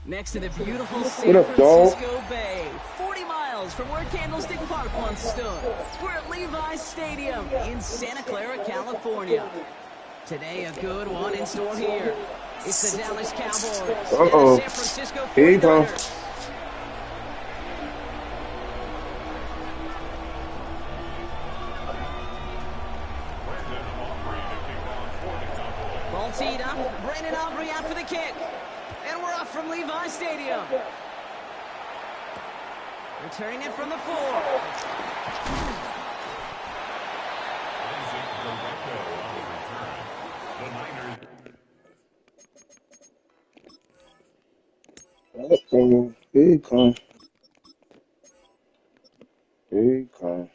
Next to the beautiful What San up, Dawg? Francisco Bay, 40 miles from where Candlestick Park once stood. We're at Levi's Stadium in Santa Clara, California. Today, a good one in store here. It's the Dallas Cowboys and the San Francisco Here you go. 49ers. Ball teed up. Brandon Aubrey out for the kick. And we're off from Levi's Stadium. Returning it from the 4. Uh-oh. Here you come. Here you come.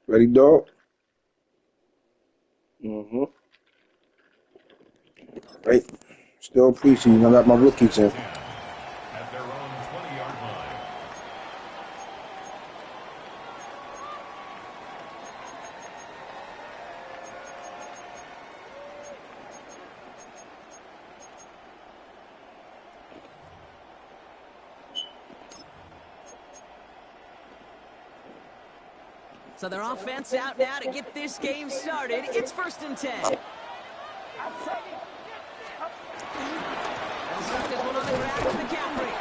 Ready, Dawg? Right. Still preseason. I got my rookies in. At their own 20-yard line. So their offense out now to get this game started. It's 1st and 10. They'll start this one on the ground with McCaffrey.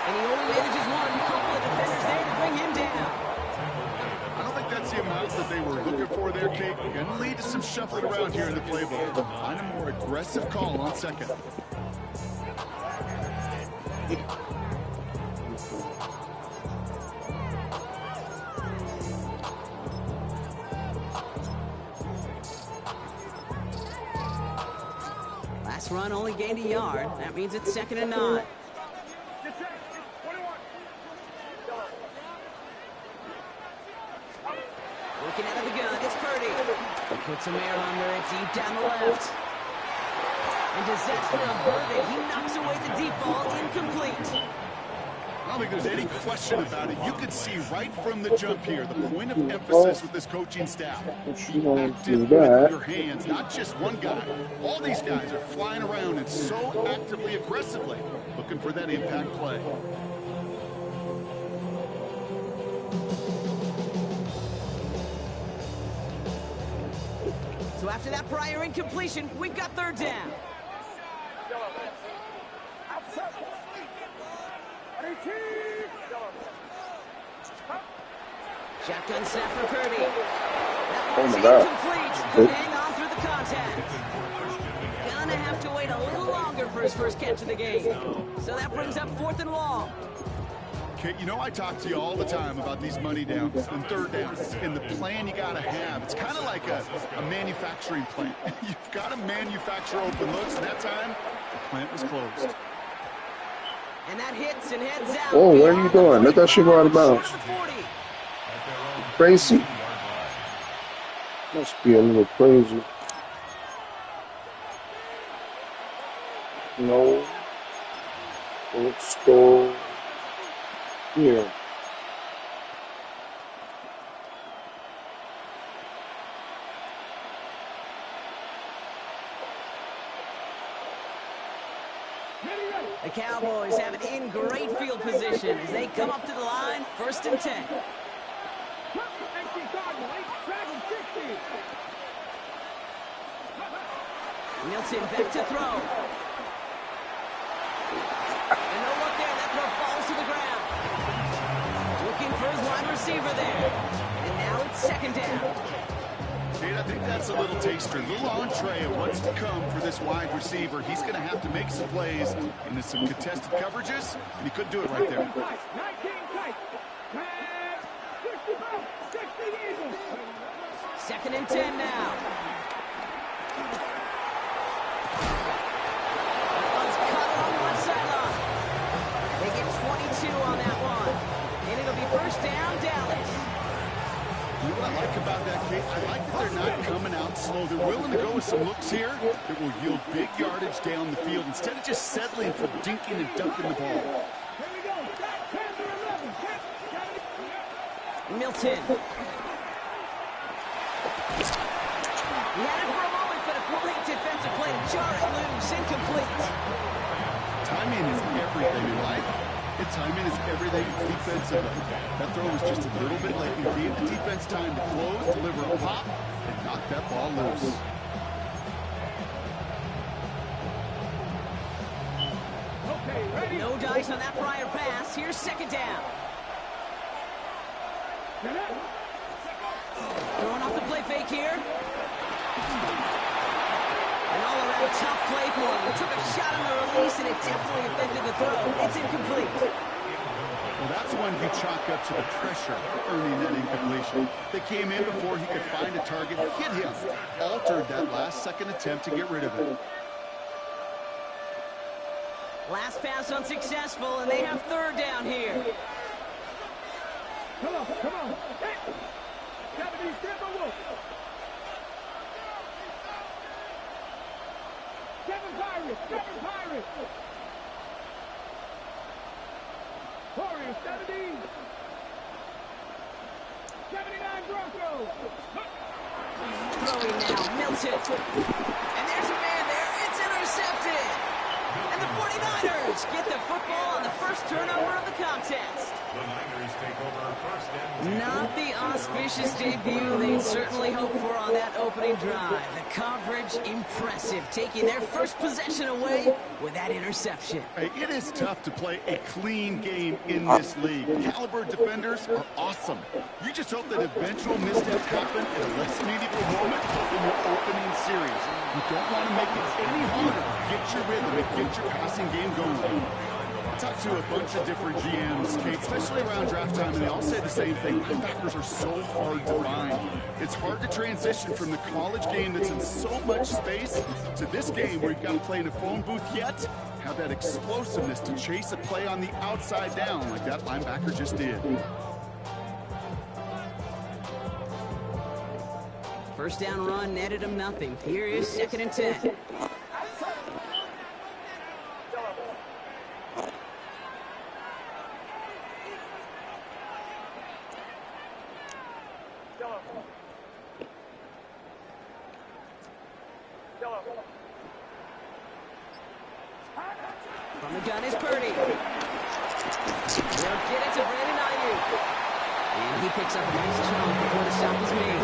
And he only manages one. A couple of defenders there to bring him down. I don't think that's the amount that they were looking for there, Kate. Going to lead to some shuffling around here in the playbook. Find a more aggressive call on second. Last run only gained a yard. That means it's 2nd and 9. Looking out of the gun, it's Purdy. He puts some air under it deep down the left. And disaster averted. He knocks away the deep ball, incomplete. I don't think there's any question about it. You could see right from the jump here the point of emphasis with this coaching staff. Be active with your hands, not just one guy. All these guys are flying around and so actively, aggressively looking for that impact play. So after that prior incompletion, we've got 3rd down. Shotgun snap for Purdy. That one's incomplete. Couldn't hang on through the contact. Gonna have to wait a little longer for his first catch of the game. So that brings up 4th and long. Kate, you know I talk to you all the time about these money downs and 3rd downs and the plan you got to have. It's kind of like a manufacturing plant. You've got to manufacture open looks, and that time the plant was closed. And that hits and heads out. Oh, what are you doing? Let that shit go out of bounds. Crazy. Must be a little crazy. No. Let's go here. The Cowboys have it in great field position as they come up to the line, 1st and 10. Milton back to throw. And no look there, that throw falls to the ground. Looking for his wide receiver there. And now it's 2nd down. Dude, I think that's a little taster, a little entree of what's to come for this wide receiver. He's going to have to make some plays into some contested coverages, and he couldn't do it right there. 2nd and 10 now. That one's cut along the left sideline. They get 22 on that one. And it'll be 1st down, Dallas. You know what I like about that, Kate? I like that they're not coming out slow. They're willing to go with some looks here that will yield big yardage down the field instead of just settling for dinking and dunking the ball. Milton. He had it for a moment, but a complete defensive play to jar it loose, incomplete. Timing is everything in life. And timing is everything defensively. That throw was just a little bit late. He gave the defense time to close, deliver a pop, and knock that ball loose. No dice on that prior pass. Here's 2nd down. Throwing off the play fake here. An all-around tough play for him. He took a shot on the release, and it definitely affected the throw. It's incomplete. Well, that's one you chalk up to the pressure earning that incompletion. They came in before he could find a target, hit him, altered that last-second attempt to get rid of it. Last pass unsuccessful, and they have 3rd down here. Come on. Hey. Seven Pirates. Warriors, 70. 79 Broncos. Throwing now, Milton. And there's a man there. It's intercepted. And the 49ers get the football on the first turnover of the contest. The Niners take over 1st and 10. Not the auspicious debut they'd certainly hoped for on that opening drive. The coverage, impressive, taking their first possession away with that interception. Hey, it is tough to play a clean game in this league. Caliber defenders are awesome. You just hope that eventual missteps happen at a less meaningful moment in your opening series. You don't want to make it any harder. Get your rhythm and get your passing game going. I talked to a bunch of different GMs, Kate, especially around draft time, and they all say the same thing. Linebackers are so hard to find. It's hard to transition from the college game that's in so much space to this game where you've got to play in a phone booth yet have that explosiveness to chase a play on the outside down like that linebacker just did. 1st down run netted him nothing. Here is 2nd and 10. From the gun is Purdy. They'll get it to Brandon Ayuk. And he picks up a nice chunk before the stop is made.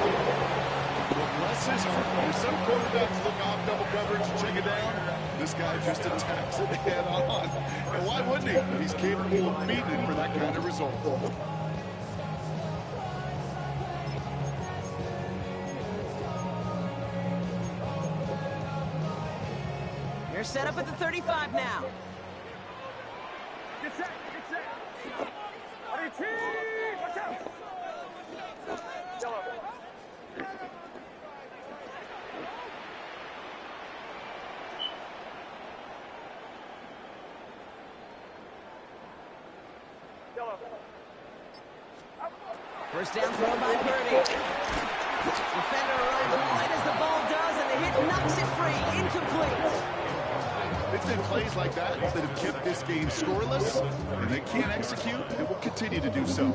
Well, bless his heart. When some quarterbacks look off double coverage and check it down, this guy just attacks it head on. And why wouldn't he? He's capable of beating it for that kind of result. They're set up at the 35 now. Get set. Watch out. First down throw by Purdy. Defender arrives right as the ball does, and the hit knocks it free. Incomplete. It's been plays like that that have kept this game scoreless, and they can't execute and will continue to do so.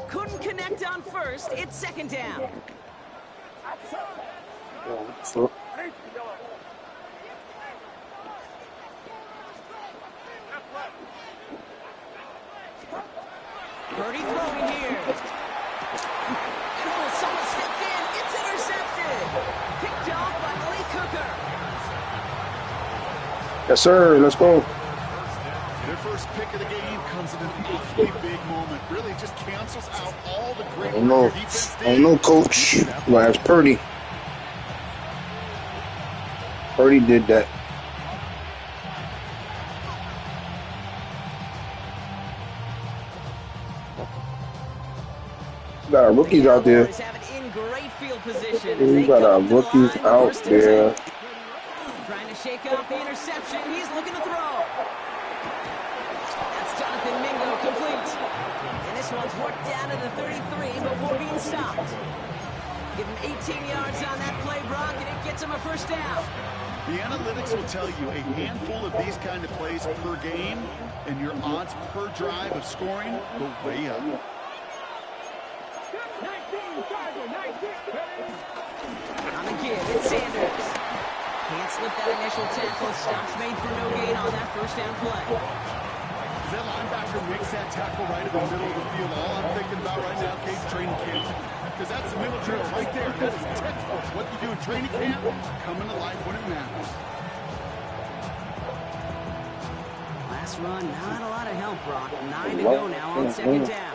Couldn't connect on first. It's second down. So, Purdy throwing here. Oh, someone stepped in. It's intercepted. Picked off by Malik Cooker. yes, sir. Let's go. Their first pick of the game comes at an awfully big moment. Really just cancels out all the great I don't know. work their defense I did. don't know, Coach. Well, that's Purdy. Purdy did that. Got our rookies out there. Cowboys have it in great field position as We they got come our up to the rookies line for out first and there. 10. Trying to shake off the interception. He's looking to throw. That's Jonathan Mingo complete. And this one's worked down to the 33 before being stopped. Give him 18 yards on that play, Brock, and it gets him a first down. The analytics will tell you a handful of these kind of plays per game, and your odds per drive of scoring go way up. 19, Charger, 19. On the give, it's Sanders. Can't slip that initial tackle. Stops made for no gain on that first down play. As that linebacker makes that tackle right in the middle of the field, all I'm thinking about right now, Case, training camp. Because that's the middle drill right there. That is textbook. What you do in training camp, coming to life when it matters. Last run, not a lot of help, Brock. 9 to go now on second down.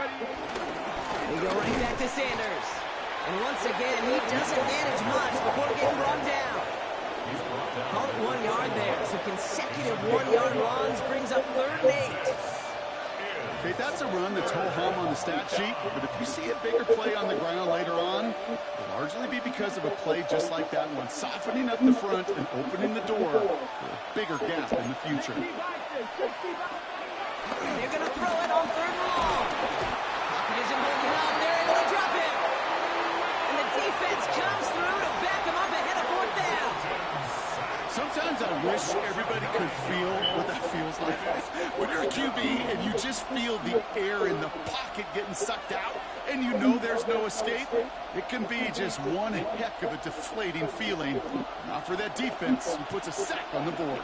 They go right back to Sanders. And once again, he doesn't manage much before getting brought down. Call it 1 yard there. So consecutive 1-yard runs brings up 3rd and 8. Okay, that's a run that's ho-hum on the stat sheet, but if you see a bigger play on the ground later on, it'll largely be because of a play just like that one, softening up the front and opening the door for a bigger gap in the future. They're going to throw it on 3rd and long. Pocket isn't holding up. They're able to drop it. And the defense comes through to back him up ahead of 4th down. Sometimes I wish everybody could feel what that feels like. When you're a QB and you just feel the air in the pocket getting sucked out and you know there's no escape, it can be just one heck of a deflating feeling. Not for that defense who puts a sack on the board.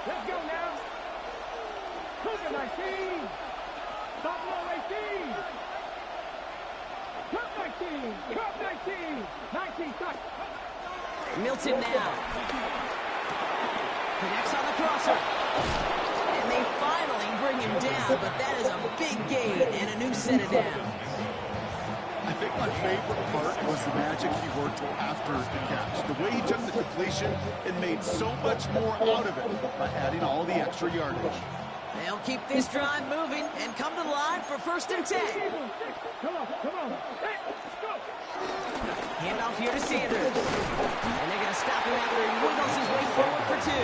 Let's go now. Cougar 19. Buffalo 18. Cup 19. Cup 19. 19 touch. Milton now. Connects on the crosser. And they finally bring him down, but that is a big gain and a new set of downs. I think my favorite part was the magic he worked after the catch. The way he took the completion and made so much more out of it by adding all the extra yardage. They'll keep this drive moving and come to the line for 1st and 10. Come on. Hey, go. Handoff here to Sanders. And they're going to stop him after he wiggles his way forward for 2.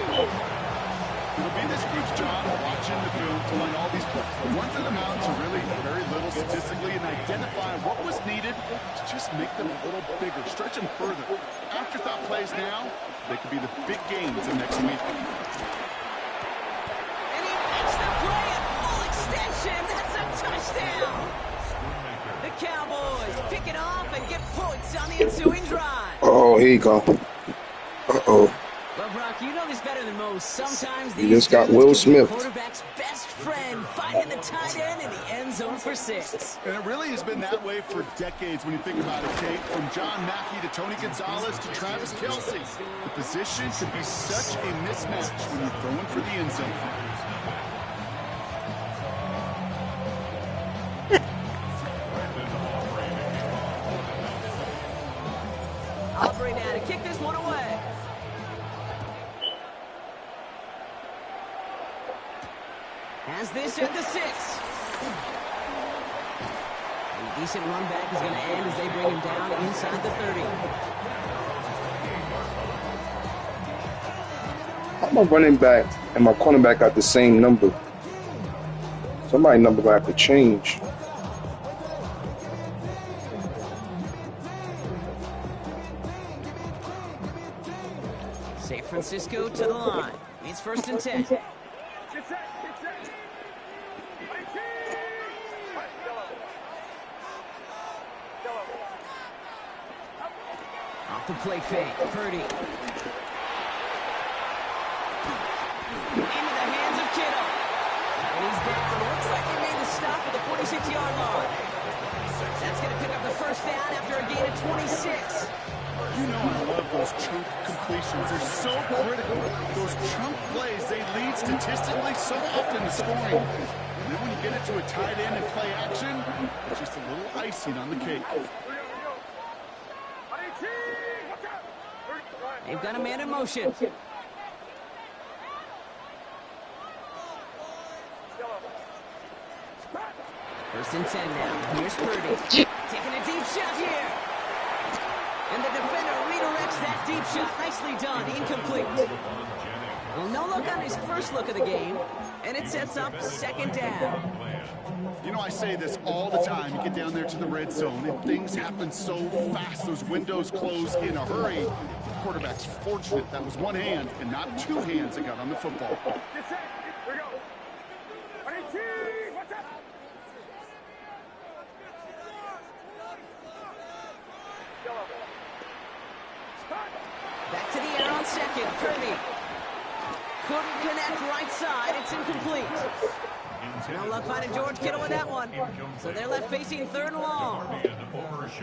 It'll be this group's job watching the film to find all these plays. The ones that amount to really very little statistically and identify what was needed to just make them a little bigger, stretch them further. Afterthought plays now, they could be the big gains of next week. And he makes the play at full extension. That's a touchdown. The Cowboys pick it off and get points on the ensuing drive. Oh, here you go. Uh-oh. Well, Brock, you know this better than most. Sometimes You these just got dudes Will can be Smith. the quarterback's best friend, finding the tight end in the end zone for 6. And it really has been that way for decades when you think about it, Kate. From John Mackey to Tony Gonzalez to Travis Kelce. The position can be such a mismatch when you're throwing for the end zone. Aubrey now to kick this one away. Has this at the 6. A decent run back is going to end as they bring him down inside the 30. How my running back and my cornerback got the same number? Somebody number gonna have to change. San Francisco to the line. It's 1st and 10. Get set. Get set. Off the play fake. Purdy. Into the hands of Kittle. And he's down. Looks like they made the stop at the 46-yard line. That's going to pick up the first down after a gain of 26. You know I love those chunk completions. They're so critical. Those chunk plays, they lead statistically so often to scoring. And then when you get it to a tight end and play action, it's just a little icing on the cake. They've got a man in motion. 1st and 10 now. Here's Purdy. Taking a deep shot here. And the defender redirects that deep shot. Nicely done. Incomplete. Well, no look on his first look of the game. And it sets up 2nd down. You know, I say this all the time. You get down there to the red zone, and things happen so fast. Those windows close in a hurry. The quarterback's fortunate that was one hand and not two hands that got on the football. Get set. Here we go. 22. Watch out. Back to the air on 2nd. Purdy. Couldn't connect right side. It's incomplete. No luck finding George Kittle with that one. So they're left facing 3rd and long.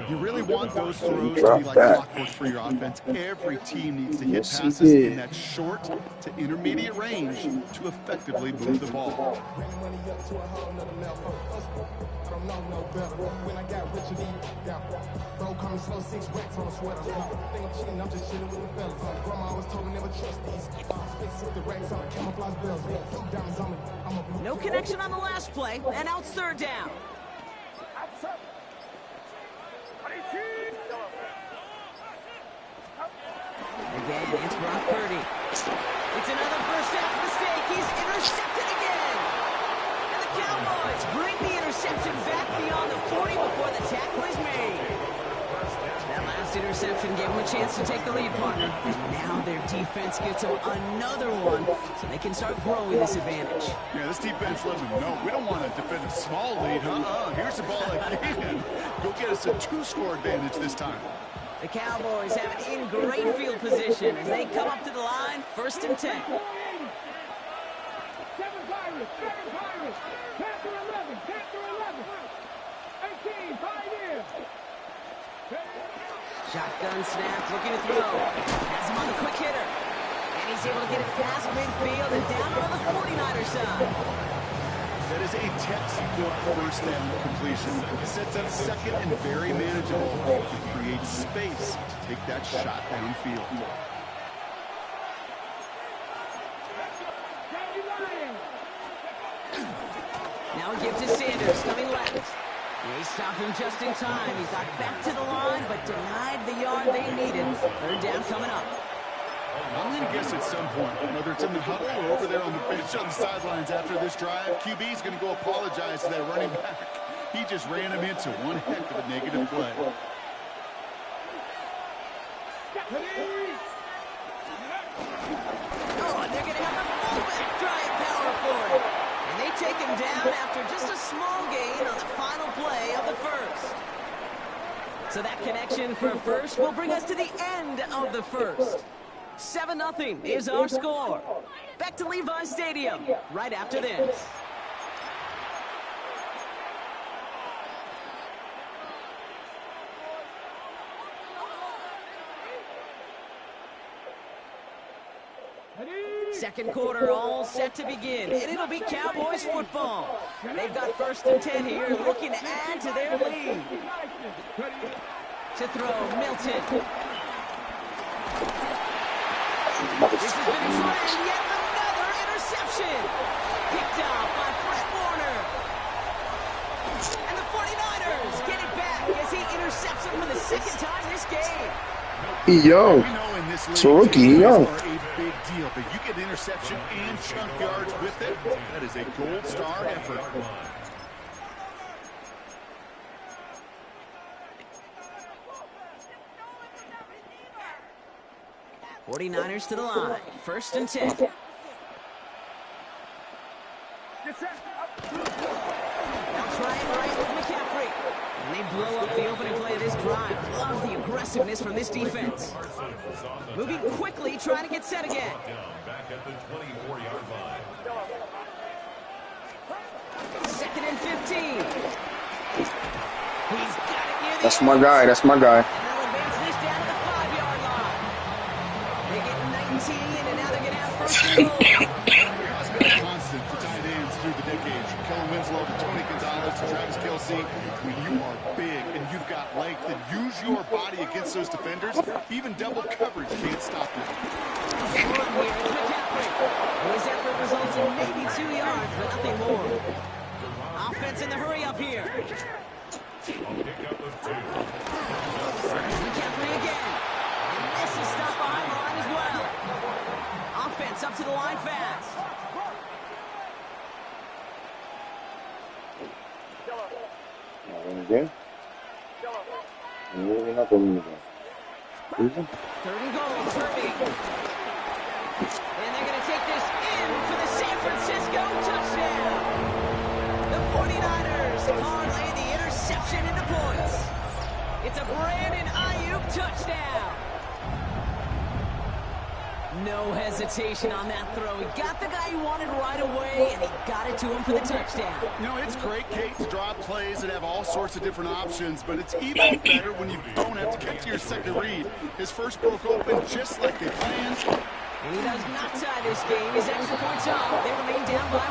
You really want those throws to be like clockwork for your offense. Every team needs to hit passes in that short to intermediate range to effectively move the ball. No connection on the last play, and now it's 3rd down. Again, it's Brock Purdy. It's another first half mistake. He's intercepted again. And the Cowboys bring the interception back beyond the 40 before the tackle is made. That last interception gave them a chance to take the lead, partner. And now their defense gets them another one, so they can start growing this advantage. Yeah, this defense lets them know we don't want to defend a small lead. Here's the ball again. Go get us a 2-score advantage this time. The Cowboys have it in great field position as they come up to the line, 1st and 10. 7 Pirates. Panther 11. 18. 5 years. Shotgun snap, looking to throw. Has him on the quick hitter. And he's able to get it past midfield and down on the 49er side. That is a textbook first down completion. Sets up 2nd and very manageable. It creates space to take that shot downfield. Now a give to Sanders, coming left. They stopped him just in time. He got back to the line, but denied the yard they needed. 3rd down coming up. I'm going to guess at some point, whether it's in the huddle or over there on the bench on the sidelines after this drive, QB's going to go apologize to that running back. He just ran him into one heck of a negative play. Oh, and they're going to have a fullback drive power for it. And they take him down after just a small gain on the final play of the 1st. So that connection for a first will bring us to the end of the 1st. 7-0 is our score. Back to Levi Stadium right after this. Second quarter all set to begin, and it'll be Cowboys football. They've got 1st and 10 here, looking to add to their lead. To throw, Milton. This has been exciting, yet another interception. Picked off by Fred Warner. And the 49ers get it back as he intercepts him for the 2nd time this game. He young. We know in this league, It's a rookie. He takeaways young. are a big deal, but you get interception and chunk yards with it. That is a gold star effort. 49ers to the line. 1st and 10. Get set. Now trying right with McCaffrey. And they blow up the opening play of this drive. Love the aggressiveness from this defense. Moving quickly, trying to get set again. Back at the 24-yard line. 2nd and 15. He's got it near the That's my guy. That's my guy. And they'll advance this down to the 5-yard line. They get 19, and now they're going to have 1st and goal. It's been a constant for tight ends through the decades. From Kellen Winslow to Tony Gonzalez to Travis Kelce. When you are big and you've got length and use your body against those defenders, even double coverage can't stop you. Here, it's McCaffrey. And his effort results in maybe 2 yards, but nothing more. Offense in the hurry up here. McCaffrey again. And this is stopped behind the line as well. Offense up to the line fast. Again? We're not going to move on. 3rd and goal, Kirby. And they're going to take this in for the San Francisco touchdown. The 49ers parlay the interception into points. It's a Brandon Ayuk touchdown. No hesitation on that throw. He got the guy he wanted right away, and he got it to him for the touchdown. You know, it's great, Kate, to draw plays and have all sorts of different options, but it's even better when you don't have to get to your second read. His first broke open just like they planned. And he does not tie this game. His extra points up. They remain down by 1.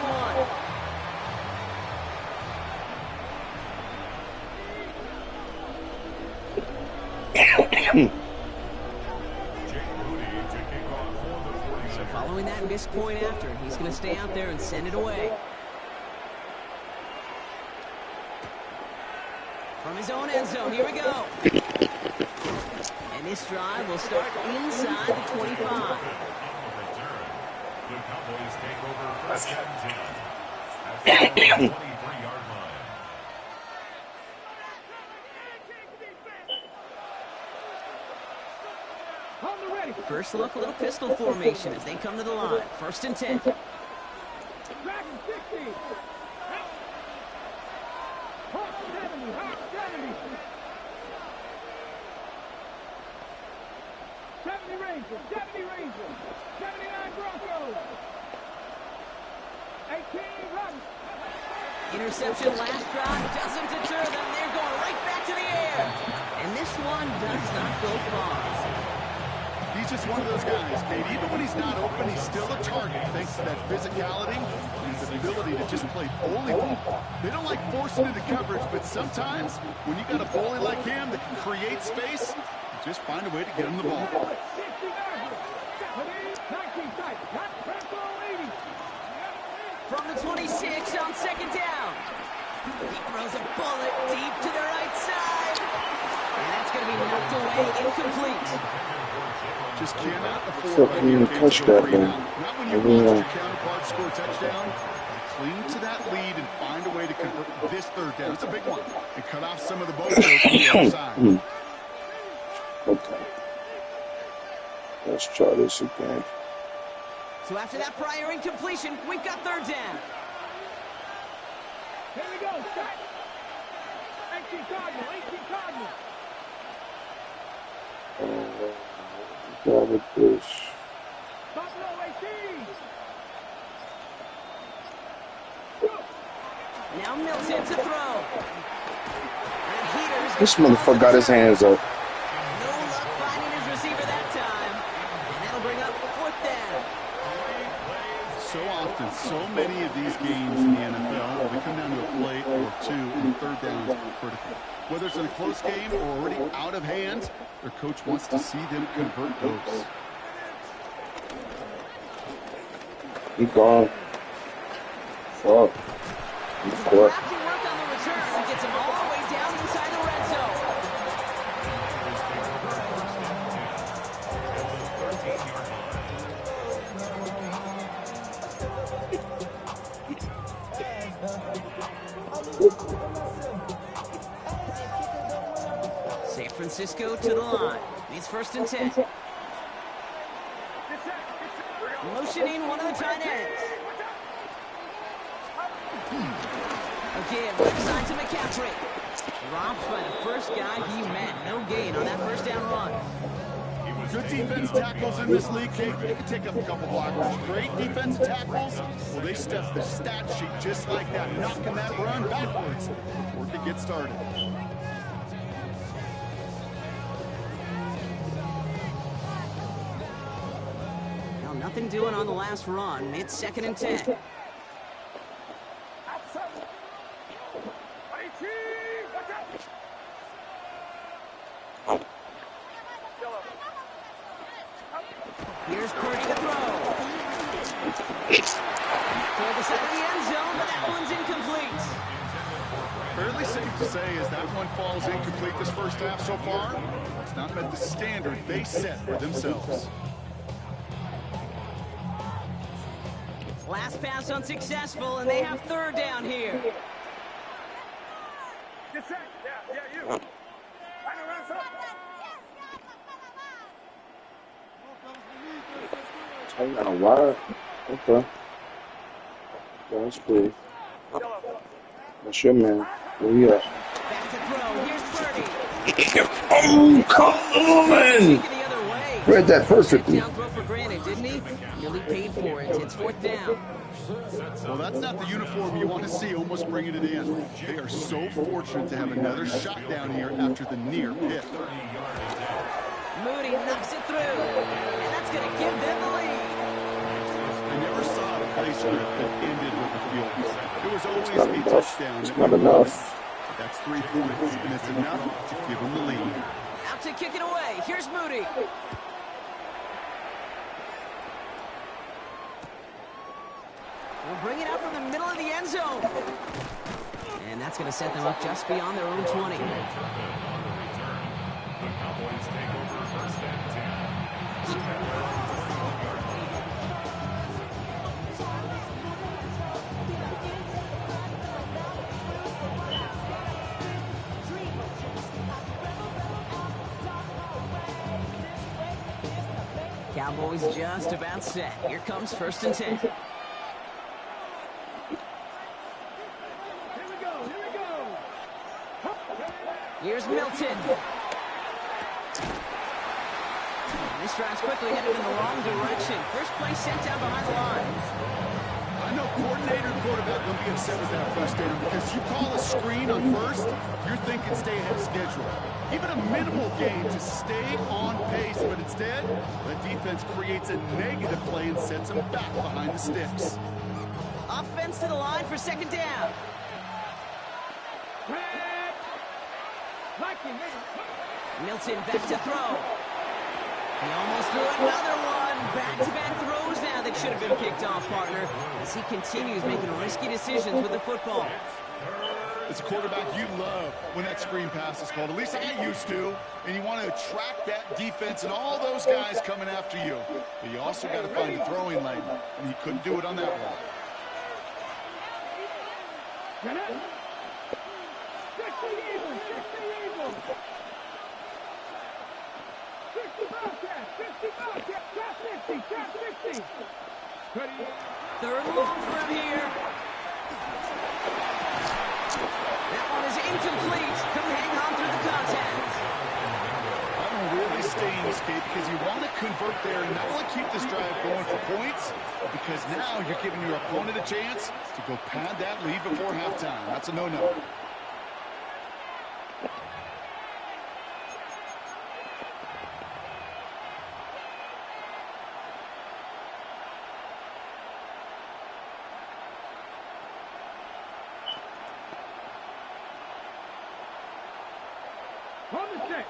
So following that missed point after, he's going to stay out there and send it away. From his own end zone, here we go. And this drive will start inside the 25. The Cowboys take over 1st and 10. At the 23-yard line. First look, a little pistol formation as they come to the line. 1st and 10. Dragon 60. Hawk 70. Hawk 70. 70 Rangers. 70 Rangers. 79 Broncos. 18 Rams. Interception last drive doesn't deter them. They're going right back to the air. And this one does not go far. He's just one of those guys, Kate. Even when he's not open, he's still a target thanks to that physicality and his ability to just play bully ball. They don't like forcing into coverage, but sometimes when you got a bully like him that can create space, you just find a way to get him the ball. 19 sight. Not Franco 80. From the 26 on 2nd down. He throws a bullet deep to the right side. And that's going to be knocked away, incomplete. Just cannot afford Except when you touch that, man. Not when you watch your counterpart score a touchdown. Cling to that lead and find a way to convert this 3rd down. It's a big one. And cut off some of the boat on the other side. Okay. Let's try this again. So after that prior incompletion, we've got 3rd down. Here we go. Shot. 18 Cardinal. 18 Cardinal. Grab it this. Buffalo 18. Now Milton to throw. And Heaters. This motherfucker got his hands up. No luck finding his receiver that time. And that'll bring up 4th down. So often, so many of these games in the NFL, they come down to a play or two, and 3rd downs are critical. Whether it's in a close game or already out of hand, their coach wants to see them convert those. He gone. Fuck. He's caught. Crafty work on the return gets him all the way down inside the red zone. San Francisco to the line. It's 1st and 10. Motioning one of the tight ends. Again, left side to McCaffrey. Dropped by the first guy he met. No gain on that first down run. Good defense tackles in this league, Kate. They can take up a couple blockers. Great defensive tackles. Well, they stuff the stat sheet just like that, knocking that run backwards before it could get started. Well, nothing doing on the last run. It's 2nd and 10. Here's Purdy to throw. Toward the side of the end zone, but that one's incomplete. Fairly safe to say as that one falls incomplete this first half so far. It's not met the standard they set for themselves. Last pass unsuccessful, and they have 3rd down here. Get set. Yeah, you. I know what's up. I got a wire. Okay. That's cool. That's your man. Where you at? Back to throw. Here's Purdy. Oh, come on! Read that perfectly. Down throw for granted, didn't he? Nearly paid for it. It's 4th down. Well, that's not the uniform you want to see almost bringing it in. They are so fortunate to have another shot down here after the near pick. Moody knocks it through, and that's going to give them the lead. I never saw a play script that ended with a field goal. It was always a touchdown. It's not enough. That's 3 points, and it's enough to give them the lead. Out to kick it away. Here's Moody. We'll bring it out from the middle of the end zone. And that's going to set them up just beyond their own 20. The Cowboys take over 1st and 10. Cowboys just about set. Here comes 1st and 10. Here's Milton. This drive's quickly headed in the wrong direction. First play sent down behind the line. I know coordinator and quarterback will be upset with that first down because you call a screen on first, you're thinking stay ahead of schedule. Even a minimal gain to stay on pace, but instead, the defense creates a negative play and sets them back behind the sticks. Offense to the line for 2nd down. Milton back to throw. He almost threw another one. Back-to-back throws now that should have been picked off, partner, as he continues making risky decisions with the football. As a quarterback, you love when that screen pass is called. At least I used to. And you want to attract that defense and all those guys coming after you. But you also got to find the throwing lane. And he couldn't do it on that one. Third long for him here. That one is incomplete. Couldn't hang on through the contact. I don't really stay in this game because you want to convert there and not only keep this drive going for points, because now you're giving your opponent a chance to go pad that lead before halftime. That's a no-no.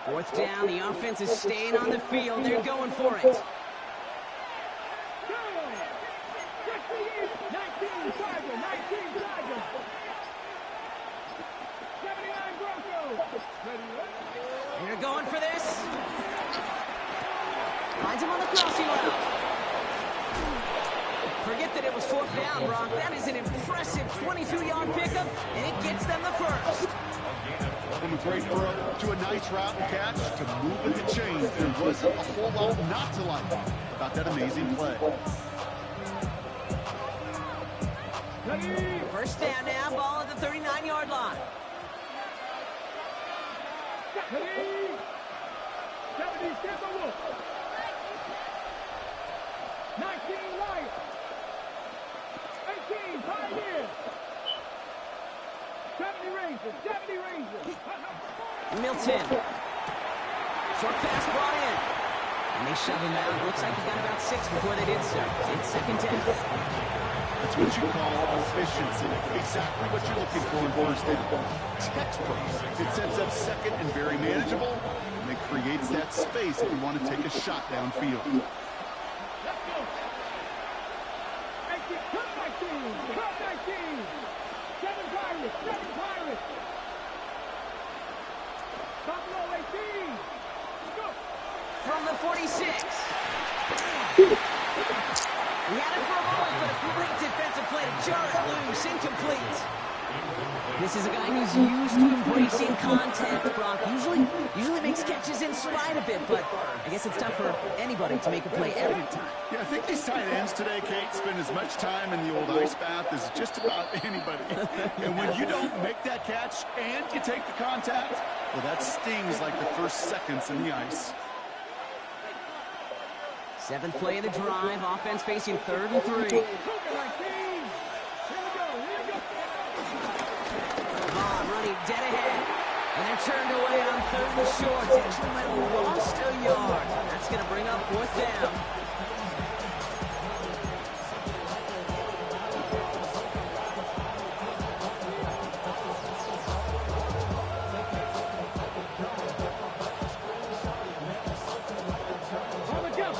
Fourth down, the offense is staying on the field. They're going for it. They're going for this. Finds him on the crossing route. Forget that it was 4th down, Brock. That is an impressive 22-yard pickup, and it gets them the first. From a great throw to a nice route and catch to moving the chains, there wasn't a whole lot not to like about that amazing play. First down now, ball at the 39-yard line. 19 Lions. 18 Pioneers. 70 Rangers. 70 Rangers. Milton. Short pass brought in. And they shove him out. Looks like he got about 6 before they did so. It's second down. That's what you call efficiency. Exactly what you're looking for in first down. Textbook. It sets up second and very manageable, and it creates that space if you want to take a shot downfield. Let's go. 18. Cut 19. Cut 19. 7 Pirates. 7 Pirates. Buffalo 18. Go. From the 46. He had it for a moment, but a great defensive play to jar it loose. Incomplete. This is a guy who's used to embracing contact, Brock. Usually makes catches in spite of it, but I guess it's tough for anybody to make a play every time. Yeah, I think these tight ends today, Kate, spend as much time in the old ice bath as just about anybody. And when you don't make that catch and you take the contact, well, that stings like the first seconds in the ice. 7th play of the drive. Offense facing 3rd and 3. Vaughn running dead ahead. And they're turned away on 3rd and short. Actually might have lost a yard. That's going to bring up 4th down.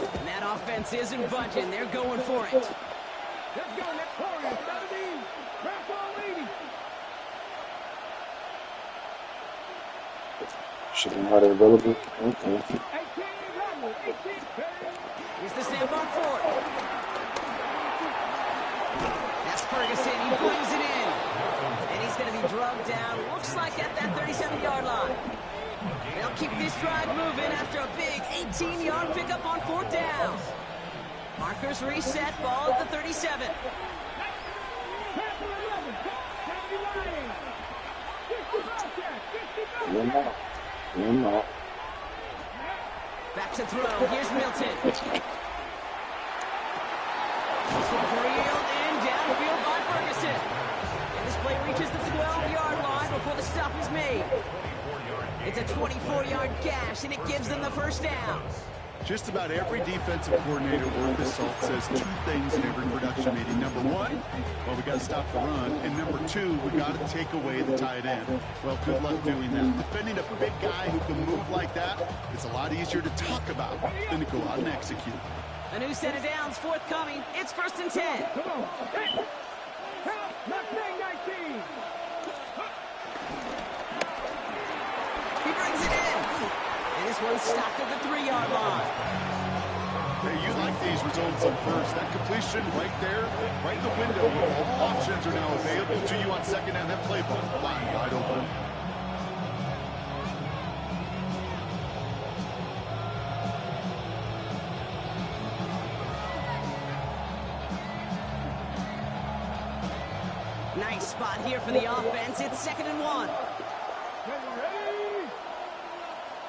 And that offense isn't budging. They're going for it. Let's go. Next corner. 70. Wrap all 80. Should be not available. Okay. 18 level. 18. Here's the snap on 4th. That's Ferguson. He brings it in. And he's going to be drugged down. Looks like at that 37-yard line. They'll keep this drive moving after a big 18-yard pickup on 4th down. Markers reset. Ball at the 37. Back to throw. Here's Milton. This one's reeled in downfield by Ferguson. And this play reaches the 12-yard line before the stop is made. It's a 24-yard gash, and it gives them the first down. Just about every defensive coordinator worth his salt says 2 things in every production meeting. Number 1, well, we got to stop the run. And number 2, we got to take away the tight end. Well, good luck doing that. Defending a big guy who can move like that, it's a lot easier to talk about than to go out and execute. A new set of downs forthcoming. It's 1st and 10. Come on. Hey. Help. Mustang 19. He brings it in. And this one's stopped at the 3-yard line. Hey, you like these results on first. That completion right there, right in the window. All options are now available to you on 2nd down. That playbook line wide open. Nice spot here for the offense. It's 2nd and 1. Ready?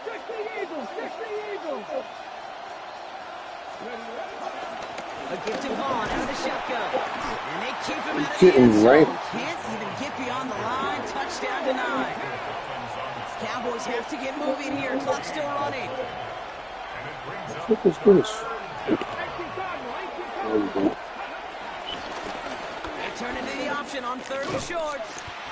60 Eagles. 60 Eagles. A gift to Vaughn out of the shotgun. And they keep him out of the Getting end zone. right. Can't even get beyond the line. Touchdown denied. Cowboys have to get moving here. Clock still running. What is this? There you go. They turn into the option on 3rd and short.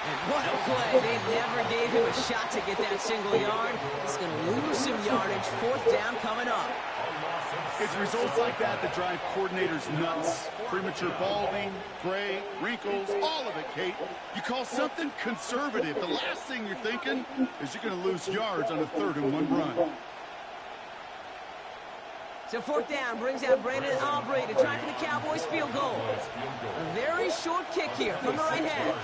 And what a play. They never gave him a shot to get that single yard. He's going to lose some yardage. 4th down coming up. It's results like that that drive coordinators nuts. Premature balding, gray, wrinkles, all of it, Kate. You call something conservative. The last thing you're thinking is you're going to lose yards on a 3rd and 1 run. So 4th down brings out Brandon Aubrey to try for the Cowboys field goal. A very short kick here from the right hash.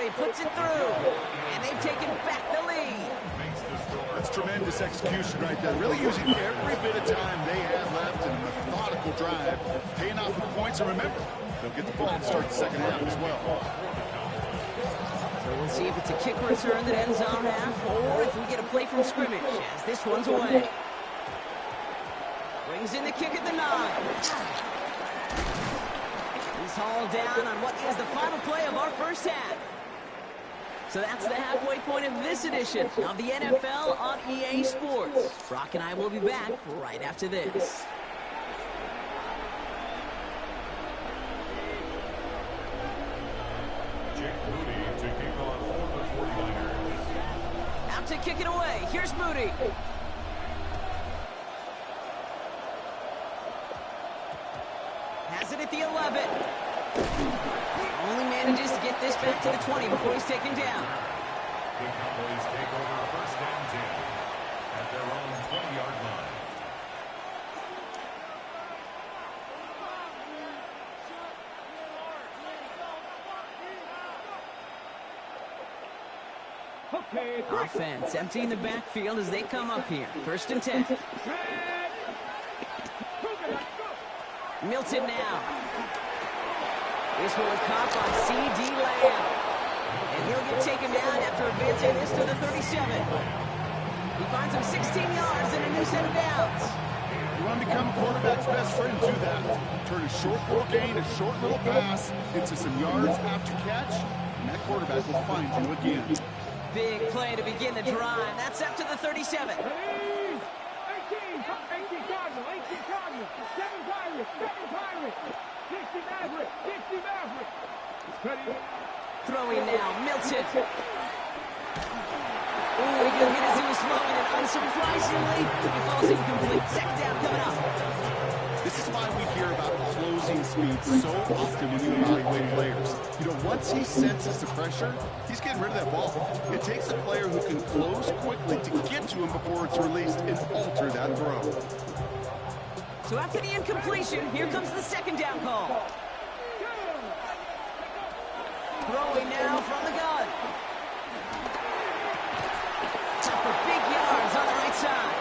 he puts it through. And they've taken back the lead. That's tremendous execution right there. Really using every bit of time they had left in a methodical drive. Paying off with points. And remember, they'll get the ball and start the second half as well. So we'll see if it's a kick return that ends our half, or if we get a play from scrimmage, as this one's away. Brings in the kick at the 9. He's hauled down on what is the final play of our first half. So that's the halfway point of this edition of the NFL on EA Sports. Brock and I will be back right after this. Out to kick it away. Here's Moody. Has it at the 11. Only manages to get this back to the 20 before he's taken down. The Cowboys take over first and 10 at their own 20-yard line. Okay, Offense emptying the backfield as they come up here. First and 10. Milton now. This one caught by C.D. Lamb. And he'll get taken down after advancing this to the 37. He finds him 16 yards and a new set of downs. You want to become a quarterback's best friend, do that. Turn a short little gain, a short little pass into some yards after catch, and that quarterback will find you again. Big play to begin the drive. That's up to the 37. 18 Cardinals, 18 Cardinals, 7 Pirates, 60 Mavericks, 60 Mavericks. Ready? Throwing now, Milton. Ooh, he can hit as he was throwing, and unsurprisingly, he falls incomplete. Second down coming up. This is why we hear about closing speed so often when you evaluate players. You know, once he senses the pressure, he's getting rid of that ball. It takes a player who can close quickly to get to him before it's released and alter that throw. So after the incompletion, here comes the second down call. Throwing now from the gun. For big yards on the right side.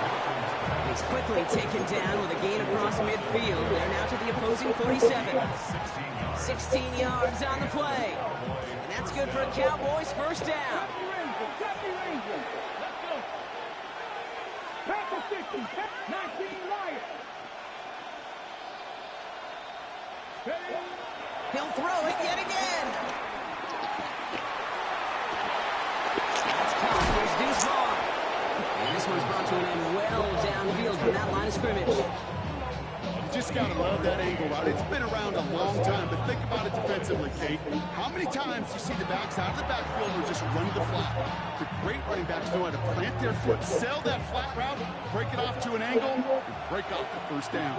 He's quickly taken down with a gain across midfield. They're now to the opposing 47. 16 yards on the play. And that's good for a Cowboys first down. Packers 60, 19 Lions. He'll throw it yet again. That's caught. Here's Deuce Vaughn. And this one's brought to an end well downfield from that line of scrimmage. You just got to love that angle route. It's been around a long time, but think about it defensively, Kate. How many times do you see the backs out of the backfield or just run to the flat? The great running backs know how to plant their foot, sell that flat route, break it off to an angle, and break off the first down.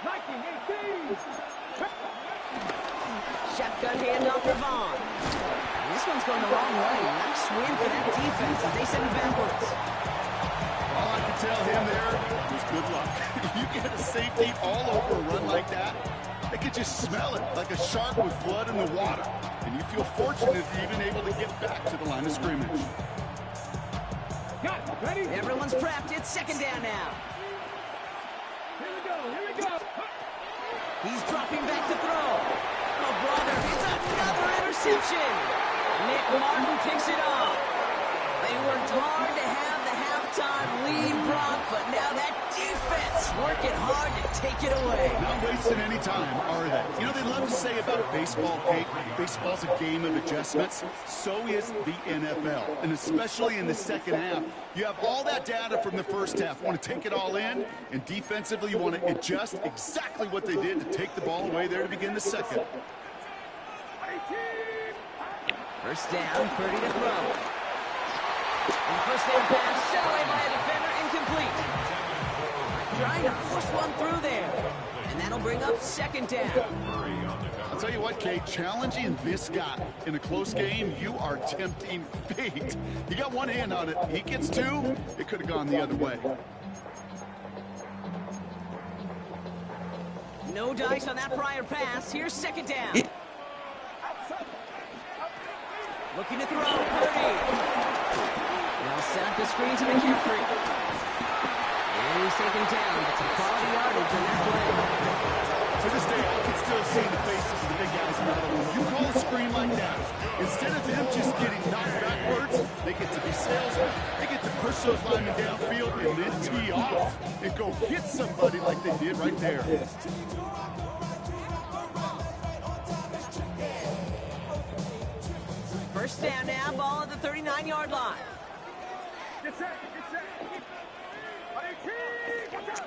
19, 18. Shotgun handoff for Vaughn. And this one's going the wrong way. Nice win for that defense as they send it backwards. All I can tell him there was good luck. You get a safety all over a run like that, they could just smell it like a shark with blood in the water. And you feel fortunate to even able to get back to the line of scrimmage. Got it. Ready? Everyone's prepped. It's second down now. Here we go. Here we go. He's dropping back to throw. Oh, brother, it's another interception. Nick Martin picks it up. They worked hard to have the halftime lead, Brock, but now that defense working hard to take it away. Not wasting any time, are they? You know, they love to say about baseball, Kate, baseball's a game of adjustments. So is the NFL, and especially in the second half. You have all that data from the first half. You want to take it all in, and defensively you want to adjust exactly what they did to take the ball away there to begin the second. First down, Purdy to throw. And the first down pass set away by a defender, incomplete. Trying to force one through there. And that'll bring up second down. I'll tell you what, Kate, challenging this guy in a close game, you are tempting fate. You got one hand on it. He gets two, it could have gone the other way. No dice on that prior pass. Here's second down. Looking to throw, Purdy. They'll set up the screen to McCaffrey. And he's taken down, but some quality yardage on that play. To this day, I can still see the faces of the big guys in the huddle. When you call a screen like that, instead of them just getting knocked backwards, they get to be salesmen. They get to push those linemen downfield and then tee off and go hit somebody like they did right there. First down now, ball at the 39-yard line. Get set, get set. 18, watch out.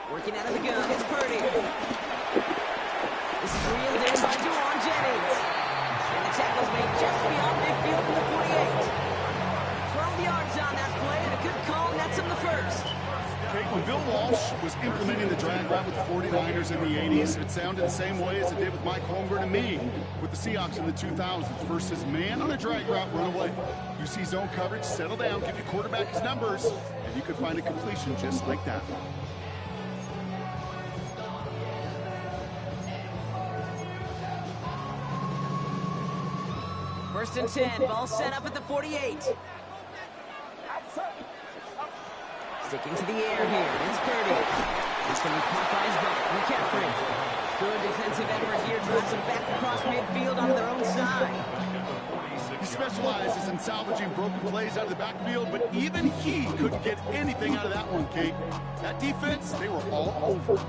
Working out of the gun, it's Purdy. This is reeled in by Dawg Jennings. And the tackle's made just beyond midfield from the 48. 12 yards on that play, and a good call nets him the first. Okay, when Bill Walsh was implementing the drag route with the 49ers in the 80s, it sounded the same way as it did with Mike Holmgren and me with the Seahawks in the 2000s versus man on a drag route, run away. You see zone coverage, settle down, give your quarterback his numbers, and you could find a completion just like that. First and 10, ball set up at the 48. Sticking to the air here, it's Purdy. He's going to be caught by his butt, McCaffrey. Good defensive effort here, drives him back across midfield onto their own side. He specializes in salvaging broken plays out of the backfield, but even he couldn't get anything out of that one, Kate. That defense, they were all over it.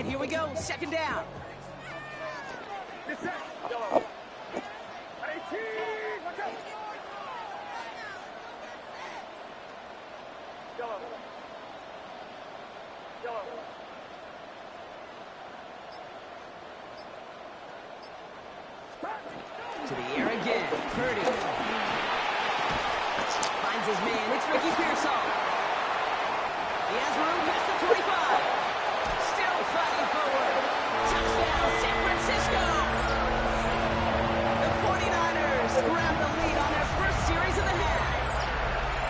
Here we go, second down. Get set. 18, watch out. To the air again, Purdy. Finds his man, it's Ricky Pearsall. He has room past the 25. Still fighting forward. Touchdown, San Francisco. The 49ers grab the lead on their first series of the half.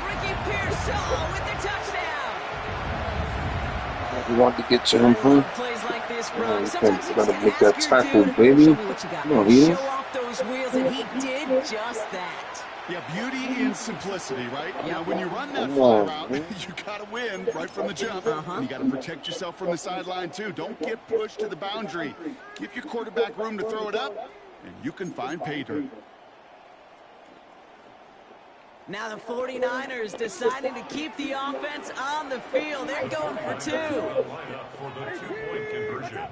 Ricky Pearsall with the touchdown. You want to get your improve? Plays like this, You bro. gotta Sometimes you just make that ask your tackle, dude, baby. show me what you got. Come on, Heath. Show off those wheels, and he did just that. Yeah, beauty in simplicity, right? Yeah. Now, when you run that Come fly on, route, man. you got to win right from the jump. And you got to protect yourself from the sideline, too. Don't get pushed to the boundary. Give your quarterback room to throw it up, and you can find pay dirt. Now the 49ers deciding to keep the offense on the field. They're going for two. Line up for the two-point conversion.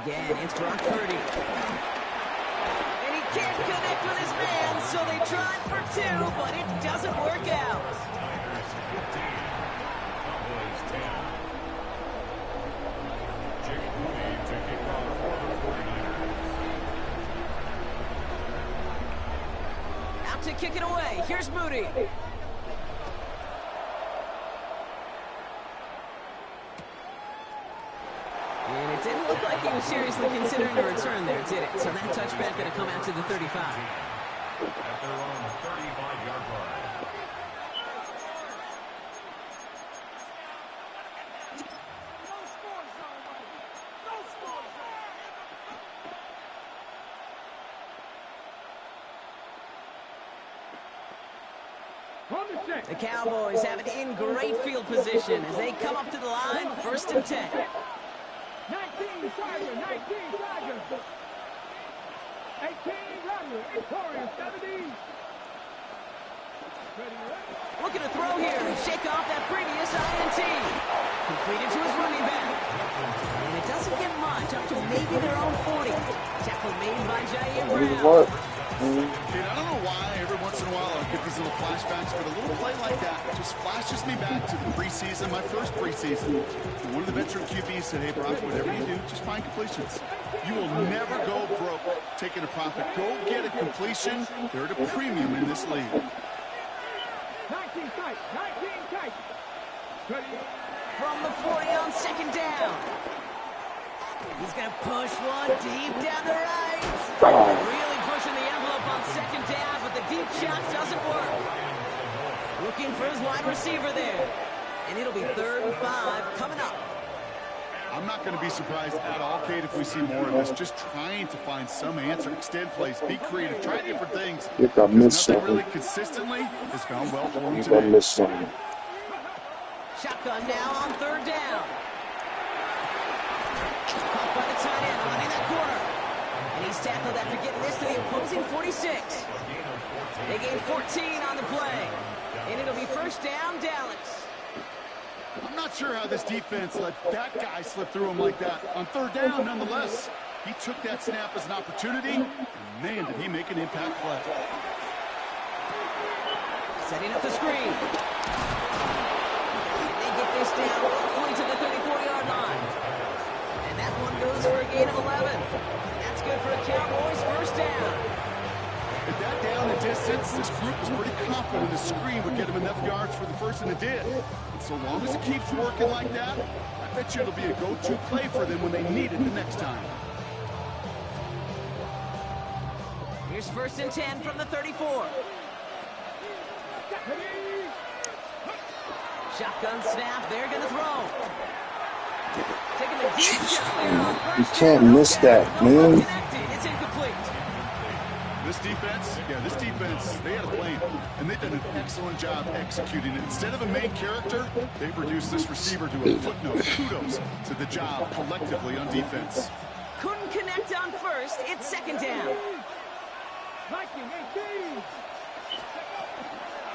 Again, it's Brock Purdy. And he can't connect with his man, so they tried for two, but it doesn't work out. Niners 15, Cowboys 10. Jake Moody to kick off for the 49ers. Out to kick it away. Here's Moody. And it didn't look like he was seriously considering a return there, did it? So that touchback going to come out to the 35. At their own 35-yard line. The Cowboys have it in great field position as they come up to the line, first and 10. 19 Tiger, 19 Tiger. 18 Runner, Victoria, 70. Looking to throw here and shake off that previous INT. Completed to his running back. And it doesn't get much, up to maybe their own 40. Tackle made by Jair Brown. What? Dude, I don't know why every once in a while I get these little flashbacks, but a little play like that just flashes me back to the preseason, my first preseason. And one of the veteran QBs said, hey, Brock, whatever you do, just find completions. You will never go broke taking a profit. Go get a completion. They're at a premium in this league. 19 tight, 19 tight. From the 40 on second down. He's going to push one deep down the right. Really pushing the envelope on second down, but the deep shot doesn't work. Looking for his wide receiver there. And it'll be 3rd and 5 coming up. I'm not going to be surprised at all, Kate, if we see more of this. Just trying to find some answer, extend plays, be creative, try different things. I think I missed Nothing something. really consistently has gone well for I him think I today. missed something. Shotgun now on 3rd down. Caught by the tight end, running that corner. And he's tackled after getting this to the opposing 46. They gain 14 on the play. And it'll be 1st down, Dallas. I'm not sure how this defense let that guy slip through him like that. On 3rd down, nonetheless, he took that snap as an opportunity, and man, did he make an impact play. Setting up the screen. And they get this down roughly to the 34-yard line. And that one goes for a gain of 11. And that's good for a Cowboys 1st down. At that down and distance, this group was pretty confident the screen would get him enough yards for the first, and it did. And so long as it keeps working like that, I bet you it'll be a go-to play for them when they need it the next time. Here's 1st and 10 from the 34. Shotgun snap, they're going to throw. Taking the deep shot there on 1st You can't miss that, man. It's incomplete. This defense, they had a plan, and they've done an excellent job executing it. Instead of a main character, they've reduced this receiver to a footnote. Kudos to the job collectively on defense. Couldn't connect on 1st, it's 2nd down.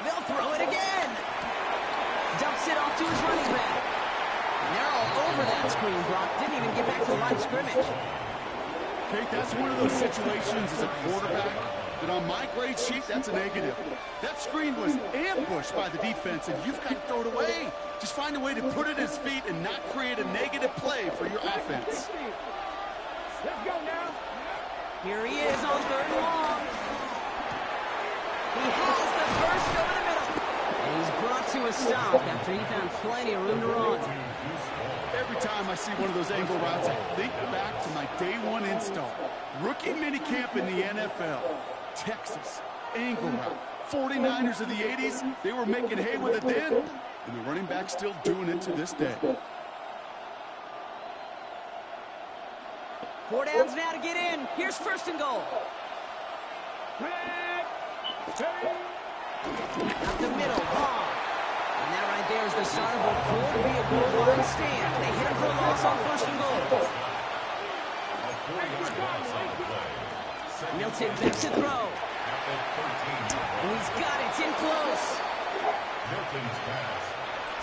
They'll throw it again. Dumps it off to his running back. And they're all over that screen, Brock. Didn't even get back to the line of scrimmage. Kate, that's one of those situations as a quarterback that on my grade sheet, that's a negative. That screen was ambushed by the defense, and you've got to throw it away. Just find a way to put it at his feet and not create a negative play for your offense. Let's go now. Here he is on 3rd and long. He has the first over the middle. And he's brought to a stop after he found plenty of room to run. Every time I see one of those angle routes, I think back to my day 1 install. Rookie minicamp in the NFL. Texas, angle route. 49ers of the 80s, they were making hay with it then, and the running back's still doing it to this day. 4 downs now to get in. Here's 1st and goal. Up the middle, long. And that right there is the start of what could be a goal line stand. They hit him for a loss on 1st and goal. Milton back to throw. And he's got it. It's in close.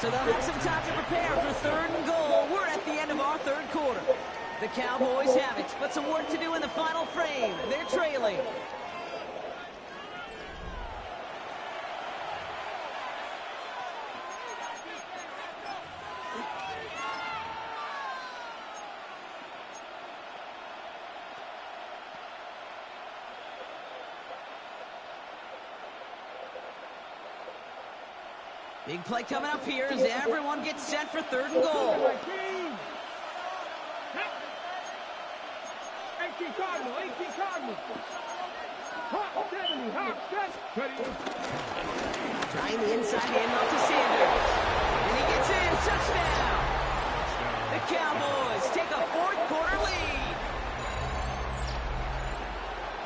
So they'll have some time to prepare for 3rd and goal. We're at the end of our 3rd quarter. The Cowboys have it, but some work to do in the final frame. They're trailing. Big play coming up here as everyone gets set for 3rd and goal. 18 Cardinal. Hot 70, hot, stretch. Trying the inside handoff to Sanders. And he gets in. Touchdown. The Cowboys take a 4th quarter lead.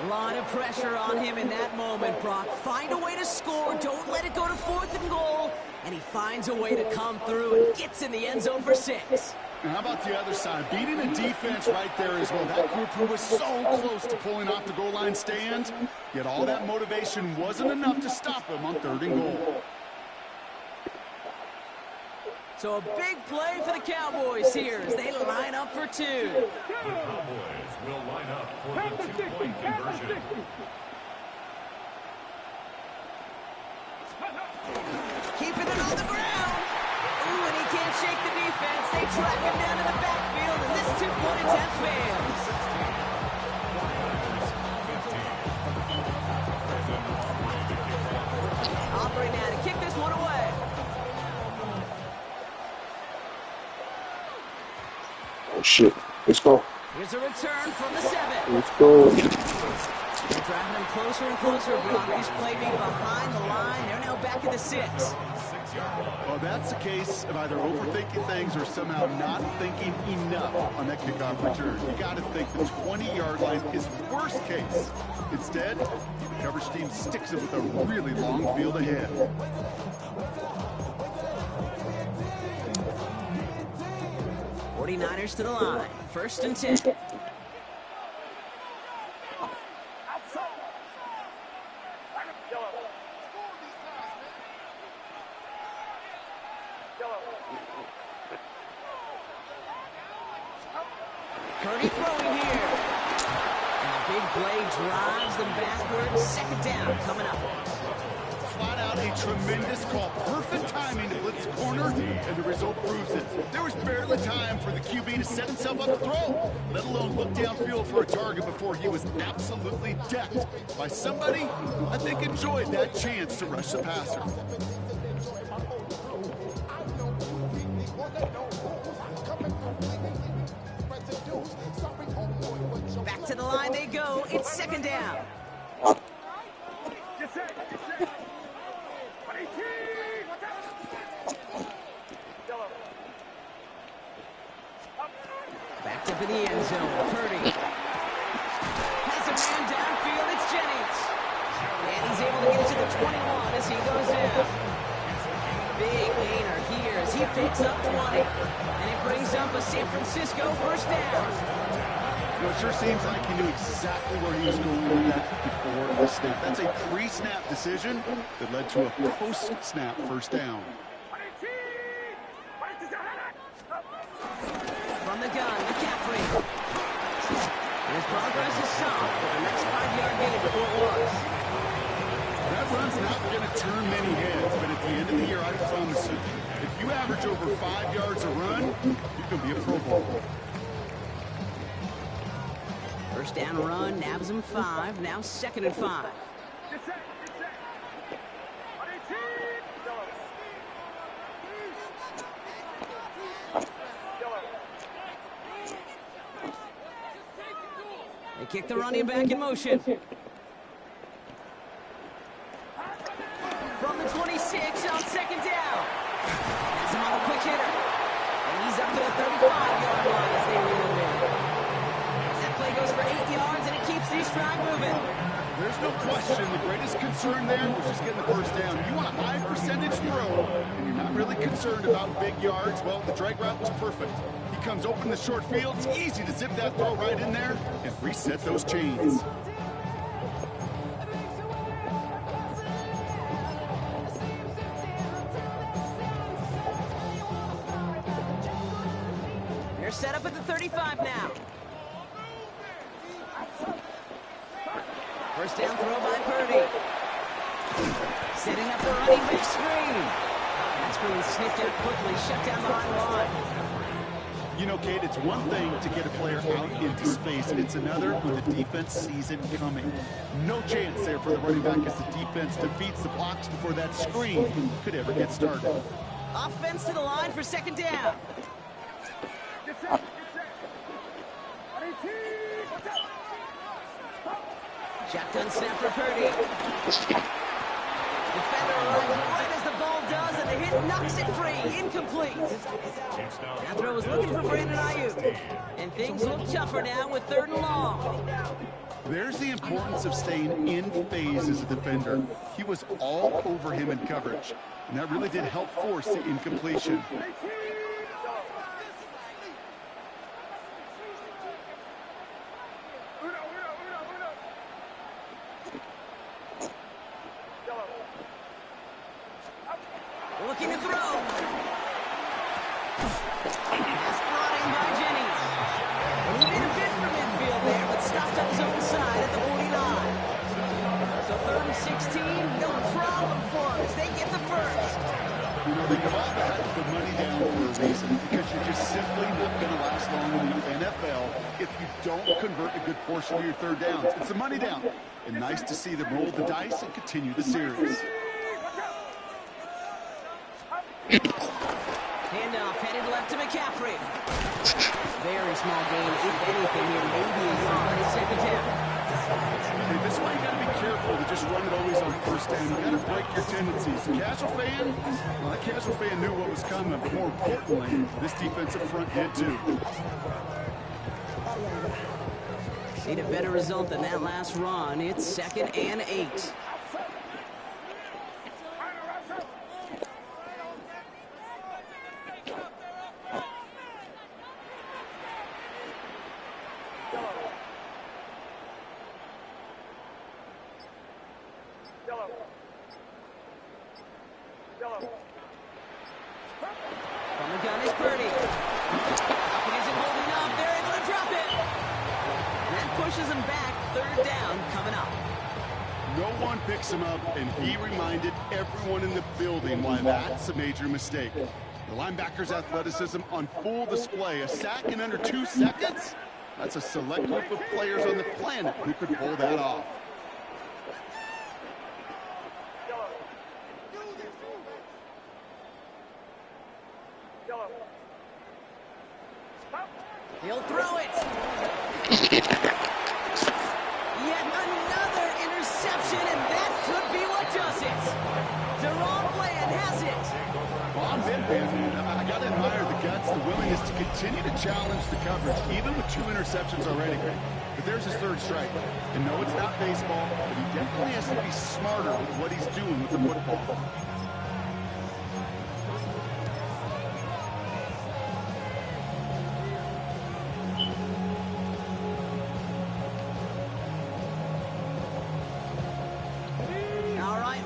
A lot of pressure on him in that moment, Brock. Find a way to score. Don't let it go to 4th and goal. And he finds a way to come through and gets in the end zone for 6. And how about the other side? Beating the defense right there as well. That group who was so close to pulling off the goal line stand, yet all that motivation wasn't enough to stop him on 3rd and goal. So a big play for the Cowboys here as they line up for 2. The Cowboys will line up for the 2-point conversion. Keeping it on the ground. Ooh, and he can't shake the defense. They track him down to the backfield, and this 2-point attempt fails. Aubrey now to kick this one away. Oh, shit. Let's go. Here's a return from the 7. Let's go. They're driving them closer and closer. Broncos play me behind the line. They're now back at the 6. Well, that's the case of either overthinking things or somehow not thinking enough on that kickoff return. You got to think the 20-yard line is worst case. Instead, the coverage team sticks it with a really long field ahead. Niners to the line. 1st and 10. Purdy throwing here. And the big play drives them backwards. 2nd down coming up. Flat out a tremendous call. Perfect timing to blitz the corner, and the result proves it. There was barely time for the QB to set himself up to throw, let alone look downfield for a target before he was absolutely decked by somebody I think enjoyed that chance to rush the passer. Back to the line they go. It's 2nd down. Backed up in the end zone. Purdy has a man downfield. It's Jennings. And he's able to get to the 21 as he goes down. Big gainer here as he picks up 20. And it brings up a San Francisco 1st down. You know, it sure seems like he knew exactly where he was going with that before the snap. That's a pre-snap decision that led to a post-snap 1st down. From the gun, McCaffrey. And his progress is soft with a next 5-yard gain before it was. That run's not going to turn many heads, but at the end of the year, I promise you, if you average over 5 yards a run, you can be a Pro Bowler. 1st down run, nabs him 5. Now 2nd and 5. They kick the running back in motion. From the 26 on 2nd down. Has him on the quick hitter. And he's up to the 35-yard line as they reel him in. That play goes for 8 yards, and it keeps these drive moving. There's no question the greatest concern there was just getting the 1st down. You want a high percentage throw, and you're not really concerned about big yards. Well, the drag route was perfect. He comes open in the short field. It's easy to zip that throw right in there and reset those chains. They're set up at the 35 now. 1st down throw by Purdy. Setting up the running back screen. That screen sniffed out quickly, shut down behind the line. You know, Kate, it's one thing to get a player out into space. It's another when the defense sees it coming. No chance there for the running back as the defense defeats the blocks before that screen could ever get started. Offense to the line for 2nd down. Shotgun snap for Purdy. Defender runs right as the ball does, and the hit knocks it free. Incomplete. That throw was looking for Brandon Ayuk. And things look tougher now with 3rd and long. There's the importance of staying in phase as a defender. He was all over him in coverage, and that really did help force the incompletion. Looking to throw. Pass brought in by Jennings. And he made a bid for midfield there, but stopped on his own side at the 49. So 3rd and 16, no problem for him as they get the 1st. You know, they call that the money down for a reason, because you're just simply not going to last long in the NFL if you don't convert a good portion of your 3rd downs. It's a money down. And nice to see them roll the dice and continue the series. Handoff headed left to McCaffrey. Very small gain, if anything here, maybe a yard. It's second down. Hey, this is why you got to be careful to just run it always on first down. You got to break your tendencies. The casual fan, well, that casual fan knew what was coming, but more importantly, this defensive front did too. Need a better result than that last run. It's 2nd and 8. From the gun is Purdy. Falcons isn't holding up. They're able to drop it. That pushes him back. 3rd down coming up. No one picks him up, and he reminded everyone in the building why that's a major mistake. The linebacker's athleticism on full display. A sack in under 2 seconds? That's a select group of players on the planet who could pull that off. He'll throw it. Yet another interception, and that could be what does it. Deron Bland has it. Well, I'm in, man. I got to admire the guts, the willingness to continue to challenge the coverage, even with 2 interceptions already. But there's his 3rd strike. And no, it's not baseball, but he definitely has to be smarter with what he's doing with the football.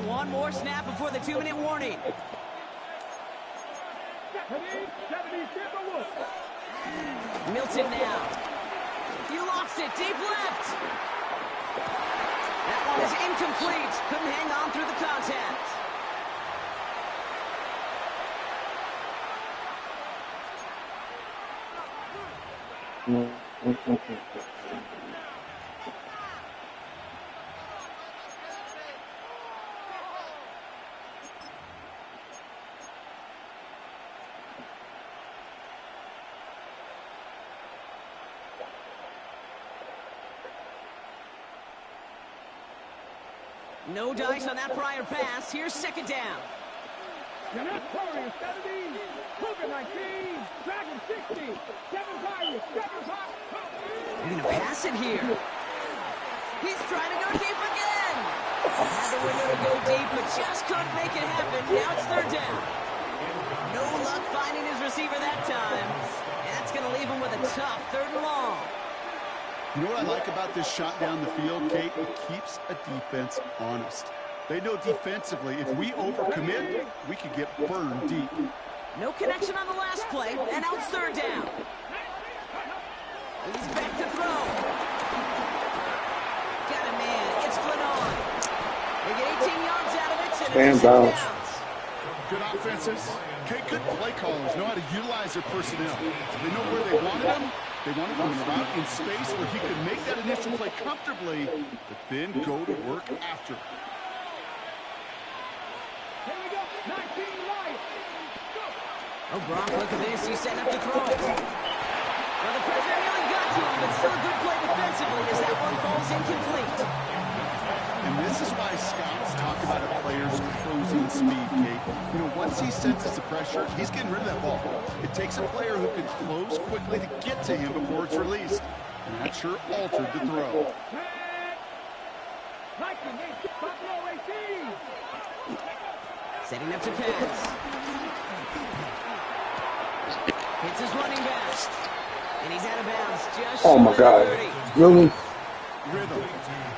One more snap before the 2-minute warning. Milton now. He lofts it deep left. That one is incomplete. Couldn't hang on through the contact. No dice on that prior pass. Here's 2nd down. You're not Warriors 70, Cougar 19, Dragon 60, 7 Pirates, 7 Pop. They're going to pass it here. He's trying to go deep again. Had the window to go deep, but just couldn't make it happen. Now it's 3rd down. No luck finding his receiver that time. And that's going to leave him with a tough 3rd and long. You know what I like about this shot down the field, Kate? It keeps a defense honest. They know defensively, if we overcommit, we could get burned deep. No connection on the last play, and now it's 3rd down. He's back to throw. Got a man. It's Flannon. They get 18 yards out of it, and it's 2 downs. Good offenses. Kate, good play callers know how to utilize their personnel. They know where they wanted them. They wanted him around in space where he could make that initial play comfortably, but then go to work after. Here we go, 19 right. Oh, Gronk, look at this. He's setting up to throw it. Well, the pressure nearly got to him, but still a good play defensively as that one falls incomplete. And this is why scouts talk about a player's closing speed, Kate. You know, once he senses the pressure, he's getting rid of that ball. It takes a player who can close quickly to get to him before it's released. And that sure altered the throw. Setting up to pass. Hits his running back. And he's out of bounds. Just Oh my God. Really? Rhythm.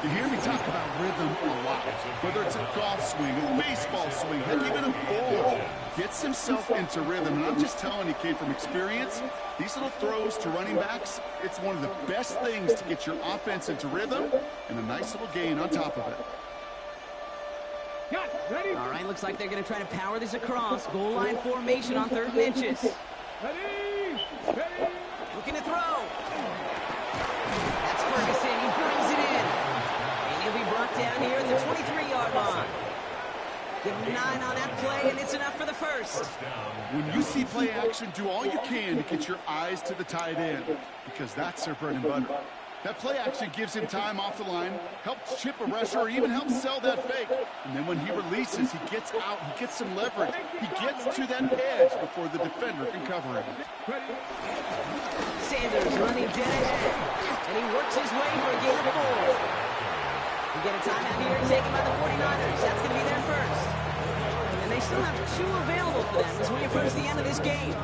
You hear me talk about rhythm a lot. Whether it's a golf swing, a baseball swing, heck, even a ball. Gets himself into rhythm. And I'm just telling you, Kate, from experience, these little throws to running backs, it's one of the best things to get your offense into rhythm and a nice little gain on top of it. All right, looks like they're going to try to power this across. Goal line formation on 3rd and inches. Looking to throw. That's Ferguson. He brings it in. And he'll be brought down here at the 23-yard line. Give him 9 on that play, and it's enough for the first. When you see play action, do all you can to get your eyes to the tight end, because that's their bread and butter. That play action gives him time off the line, helps chip a rusher, or even helps sell that fake. And then when he releases, he gets out, he gets some leverage. He gets to that edge before the defender can cover him. Sanders running dead ahead, and he works his way for a gain of 4. We get a timeout here taken by the 49ers. That's going to be their first. And they still have 2 available for them as we approach the end of this game.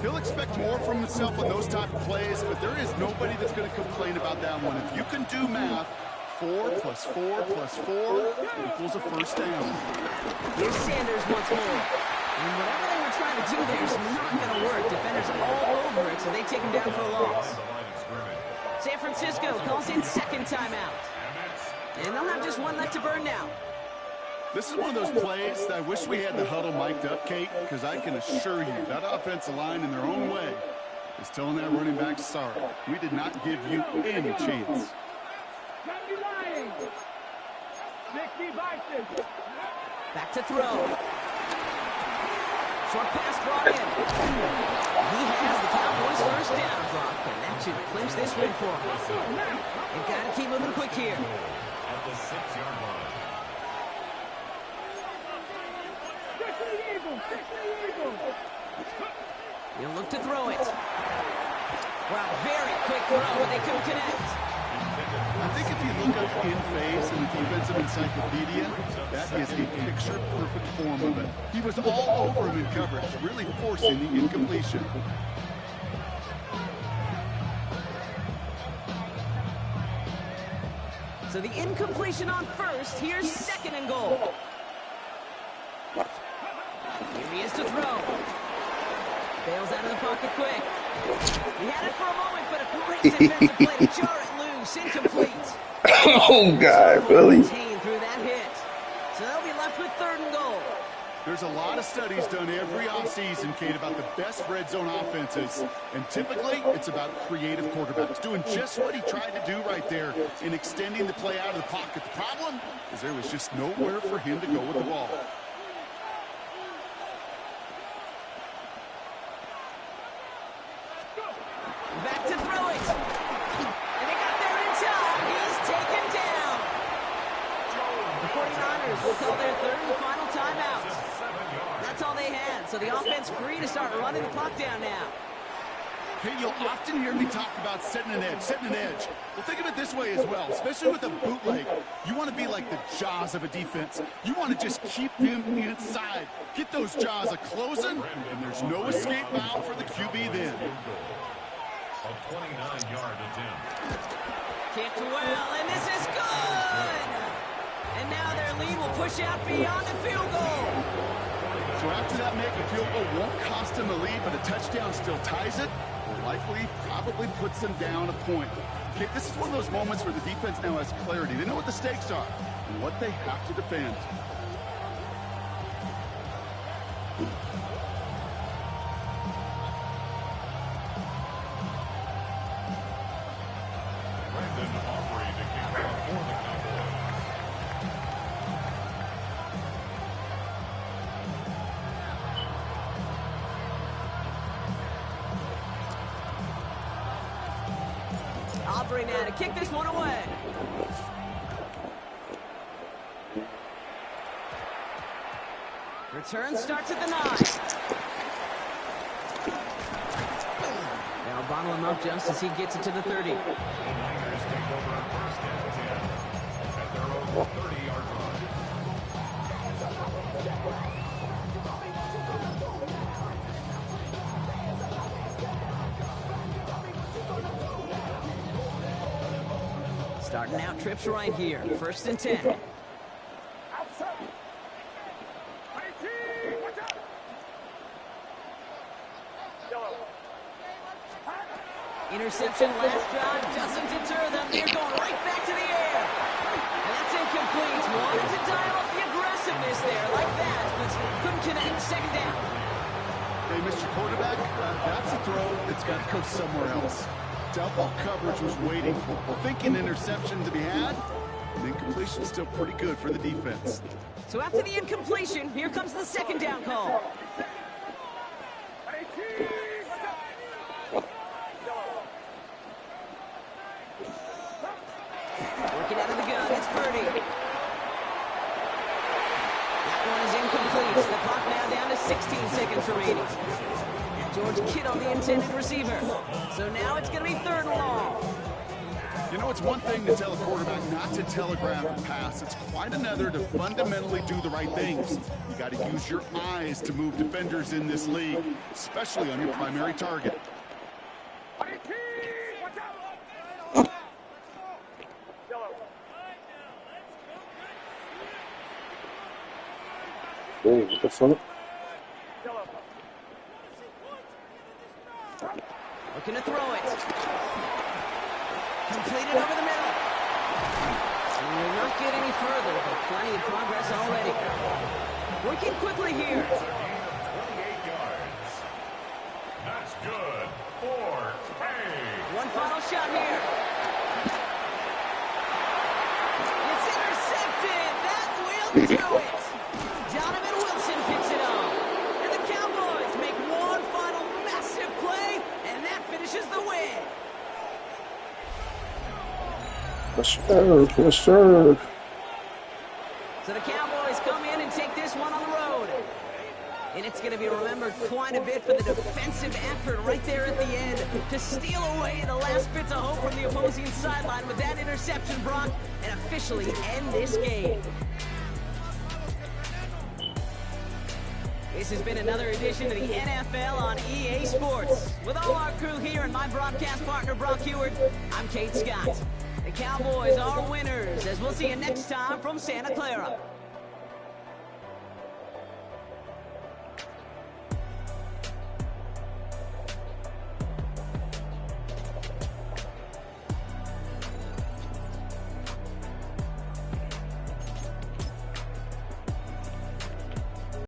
He'll expect more from himself on those type of plays, but there is nobody that's going to complain about that one. If you can do math, 4 plus 4 plus 4 equals a first down. Here's Sanders once more. And whatever they were trying to do there is not going to work. Defenders all over it, so they take him down for a loss. San Francisco calls in second timeout. And they'll have just 1 left to burn now. This is one of those plays that I wish we had the huddle mic'd up, Kate, because I can assure you that offensive line in their own way is telling that running back, sorry, we did not give you any chance. Back to throw. Short pass brought in. He has the Cowboys first down, Brock, and that should clinch this win for him. They've got to keep moving quick here. At the 6-yard line. He'll look to throw it. Wow, very quick throw, but they couldn't connect. I think if you look up in phase in the defensive encyclopedia, that is a picture-perfect form of it. He was all over him in coverage, really forcing the incompletion. So the incompletion on first. Here's 2nd and goal. Here he is to throw. Bails out of the pocket quick. He had it for a moment, but a great defensive play to jar it loose. Incomplete. Oh, God, really? Through that hit. So they'll be left with 3rd and goal. There's a lot of studies done every offseason, Kate, about the best red zone offenses. And typically, it's about creative quarterbacks doing just what he tried to do right there in extending the play out of the pocket. The problem is there was just nowhere for him to go with the ball. Back to throw it. And they got there in time. He's taken down. The 49ers will call their 3rd and final timeout. That's all they had. So the offense free to start running the clock down now. Hey, you'll often hear me talk about setting an edge, setting an edge. Well, think of it this way as well, especially with a bootleg. You want to be like the jaws of a defense. You want to just keep him inside. Get those jaws a-closing, and there's no escape out for the QB then. A 29-yard attempt. Kicked well, and this is good! And now their lead will push out beyond the field goal. So after that make, a field goal won't cost him a lead, but a touchdown still ties it, or likely probably puts them down a point. Okay, this is one of those moments where the defense now has clarity. They know what the stakes are and what they have to defend. Aubrey now to kick this one away. Return starts at the 9. They'll bottle him up just as he gets it to the 30. The Niners take over 1st and 10 at their own 30-yard line. Starting out trips right here. 1st and 10. Interception last drive doesn't deter them. They're going right back to the air. And that's incomplete. Wanted to dial up the aggressiveness there like that, but couldn't connect. 2nd down. Hey, Mr. Quarterback, that's a throw that's got to go somewhere else. Double coverage was waiting for. Thinking interception to be had. And incompletion still pretty good for the defense. So after the incompletion, here comes the second down call. Working out of the gun, it's Purdy. That one is incomplete. The clock now down to 16 seconds remaining. George Kittle, the intended receiver. So now it's going to be 3rd and long. You know, it's one thing to tell a quarterback not to telegraph a pass. It's quite another to fundamentally do the right things. You got to use your eyes to move defenders in this league, especially on your primary target. Hey, what the fuck? Looking to throw it. Completed over the middle. And we'll not get any further, but plenty of progress already. Working quickly here. 28 yards. That's good. 4K. One final shot here. It's intercepted. That will do it. Donovan Wilson picks it up. And the Cowboys make one final massive play, and that finishes the win. Yes, sir. So the Cowboys come in and take this one on the road. And it's going to be remembered quite a bit for the defensive effort right there at the end to steal away the last bits of hope from the opposing sideline with that interception, Brock, and officially end this game. This has been another edition of the NFL on EA Sports. With all our crew here and my broadcast partner, Brock Heward, I'm Kate Scott. The Cowboys are winners, as we'll see you next time from Santa Clara.